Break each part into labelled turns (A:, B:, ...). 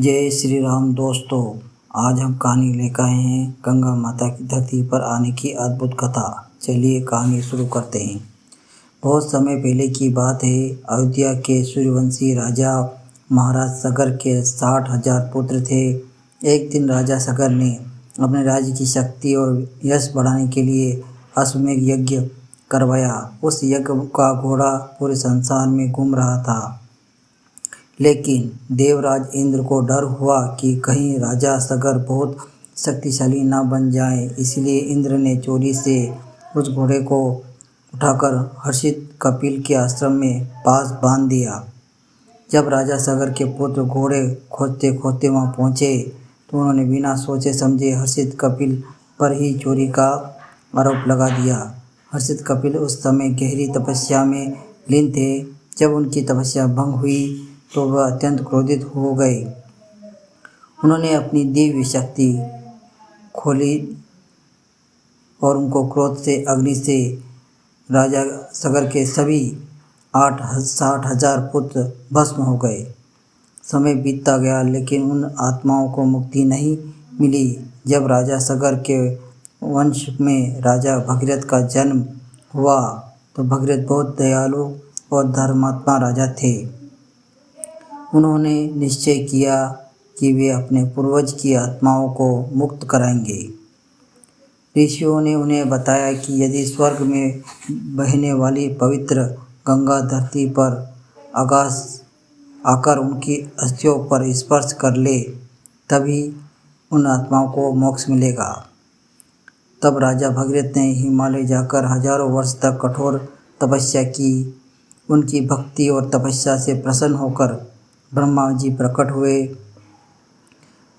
A: जय श्री राम दोस्तों। आज हम कहानी लेकर आए हैं गंगा माता की धरती पर आने की अद्भुत कथा। चलिए कहानी शुरू करते हैं। बहुत समय पहले की बात है। अयोध्या के सूर्यवंशी राजा महाराज सगर के 60,000 पुत्र थे। एक दिन राजा सगर ने अपने राज्य की शक्ति और यश बढ़ाने के लिए अश्वमेध यज्ञ करवाया। उस यज्ञ का घोड़ा पूरे संसार में घूम रहा था, लेकिन देवराज इंद्र को डर हुआ कि कहीं राजा सगर बहुत शक्तिशाली न बन जाए। इसलिए इंद्र ने चोरी से उस घोड़े को उठाकर हर्षित कपिल के आश्रम में पास बांध दिया। जब राजा सगर के पुत्र घोड़े खोजते खोजते वहां पहुंचे तो उन्होंने बिना सोचे समझे हर्षित कपिल पर ही चोरी का आरोप लगा दिया। हर्षित कपिल उस समय गहरी तपस्या में लीन थे। जब उनकी तपस्या भंग हुई तो वह अत्यंत क्रोधित हो गए। उन्होंने अपनी दिव्य शक्ति खोली और उनको क्रोध से अग्नि से राजा सगर के सभी 60,000 पुत्र भस्म हो गए। समय बीतता गया, लेकिन उन आत्माओं को मुक्ति नहीं मिली। जब राजा सगर के वंश में राजा भगीरथ का जन्म हुआ तो भगीरथ बहुत दयालु और धर्मात्मा राजा थे। उन्होंने निश्चय किया कि वे अपने पूर्वज की आत्माओं को मुक्त कराएंगे। ऋषियों ने उन्हें बताया कि यदि स्वर्ग में बहने वाली पवित्र गंगा धरती पर आकर उनकी अस्थियों पर स्पर्श कर ले तभी उन आत्माओं को मोक्ष मिलेगा। तब राजा भगीरथ ने हिमालय जाकर हजारों वर्ष तक कठोर तपस्या की। उनकी भक्ति और तपस्या से प्रसन्न होकर ब्रह्मा जी प्रकट हुए।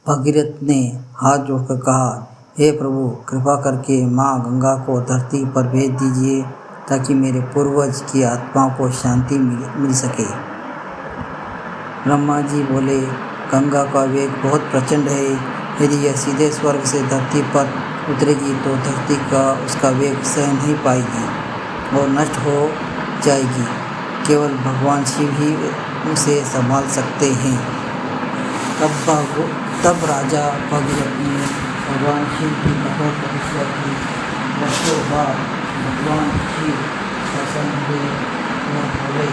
A: भगीरथ ने हाथ जोड़कर कहा, हे प्रभु, कृपा करके माँ गंगा को धरती पर भेज दीजिए ताकि मेरे पूर्वज की आत्मा को शांति मिल सके। ब्रह्मा जी बोले, गंगा का वेग बहुत प्रचंड है। यदि यह सीधे स्वर्ग से धरती पर उतरेगी तो धरती का उसका वेग सह नहीं पाएगी और नष्ट हो जाएगी। केवल भगवान शिव ही उसे संभाल सकते हैं। तब राजा भगीरथ ने भगवान शिव की कठोर तपस्या की। वर्षों बाद भगवान शिव प्रसन्न हुए और बोले,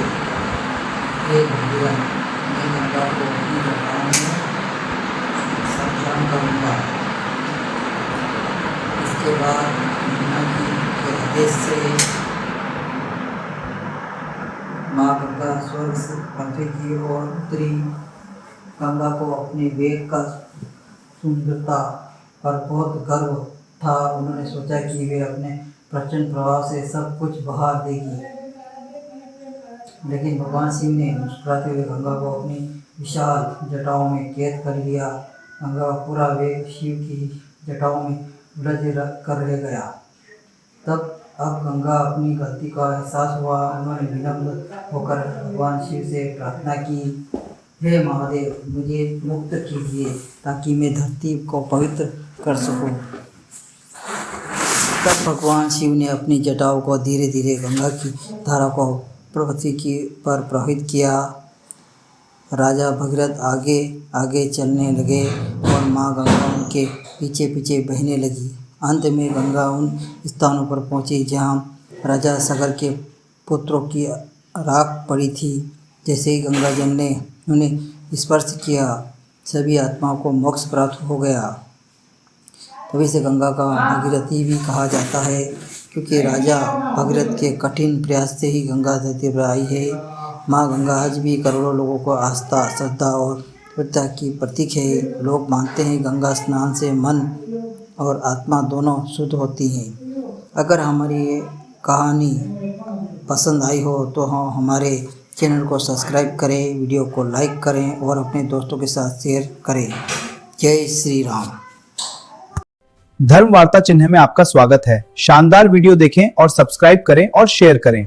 A: हे भगीरथ, मैं गंगा को अपनी जटाओं में स्नान करूँगा। इसके बाद गंगा जी के आदेश से माँ गंगा स्वर्ग से पृथ्वी की ओर उतरी। गंगा को अपने वेग का सुंदरता पर बहुत गर्व था। उन्होंने सोचा कि वे अपने प्रचंड प्रभाव से सब कुछ बहा देगी, लेकिन भगवान शिव ने मुस्कुराते हुए गंगा को अपनी विशाल जटाओं में कैद कर लिया। गंगा का पूरा वेग शिव की जटाओं में उलझ कर रह गया। तब अब गंगा अपनी गलती का एहसास हुआ। उन्होंने विनम्र होकर भगवान शिव से प्रार्थना की, हे महादेव, मुझे मुक्त कीजिए ताकि मैं धरती को पवित्र कर सकूं। तब भगवान शिव ने अपनी जटाओं को धीरे धीरे गंगा की धारा को पृथ्वी पर प्रवाहित किया। राजा भगीरथ आगे आगे चलने लगे और माँ गंगा उनके पीछे पीछे बहने लगी। अंत में गंगा उन स्थानों पर पहुंची जहां राजा सगर के पुत्रों की राख पड़ी थी। जैसे ही गंगा जल ने उन्हें स्पर्श किया, सभी आत्माओं को मोक्ष प्राप्त हो गया। तभी से गंगा का भगीरथी भी कहा जाता है, क्योंकि राजा भगीरथ के कठिन प्रयास से ही गंगा धरती पर आई है। माँ गंगा आज भी करोड़ों लोगों को आस्था, श्रद्धा और पवित्रता की प्रतीक है। लोग मानते हैं गंगा स्नान से मन और आत्मा दोनों शुद्ध होती हैं। अगर हमारी ये कहानी पसंद आई हो तो हमारे चैनल को सब्सक्राइब करें, वीडियो को लाइक करें और अपने दोस्तों के साथ शेयर करें। जय श्री राम।
B: धर्म वार्ता चिन्ह में आपका स्वागत है। शानदार वीडियो देखें और सब्सक्राइब करें और शेयर करें।